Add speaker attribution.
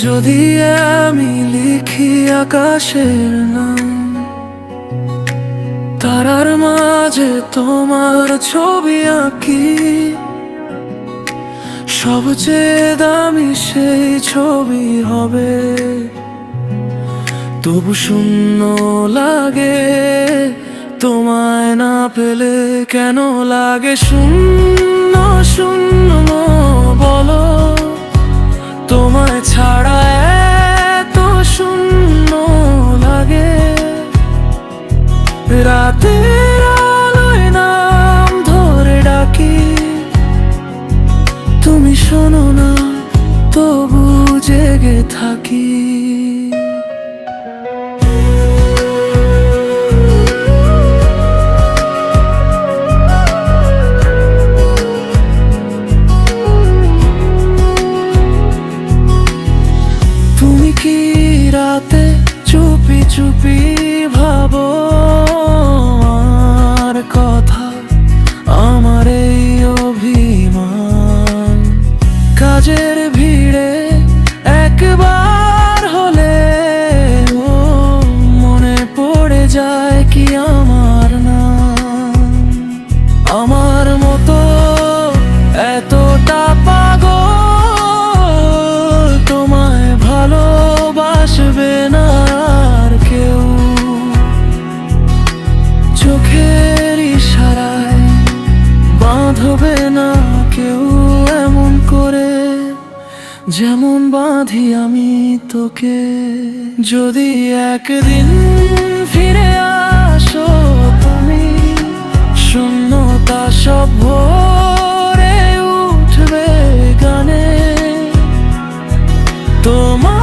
Speaker 1: যদি আমি লিখি আকাশের নাম, তারার মাঝে তোমার ছবি আঁকি, সবচেয়ে দামি সেই ছবি হবে। তবু শূন্য লাগে তোমায় না পেলে, কেন লাগে শূন্য শূন্য বলো? তোমায় ছাড়া এত শূন্য লাগে। রাতের আলোয় নাম ধরে ডাকি, তুমি শোনো না তবু জেগে থাকি। তুমি কি রাতে চুপি চুপি ভাবো আমার কথা? আমার এই অভিমান কাজের ভিড়ে একবার হলে মনে পড়ে যায় কি আমার নাম? আমার মতো এতটা পাগল তোমায় ভালোবাসবে না আর কেউ। চোখের ইশারায় বাঁধবে না কেউ এমন করে, যেমন বাঁধি আমি তোকে। যদি একদিন ফিরে আসো তুমি, শূন্যতা সব ভরে উঠবে গানে। তোমার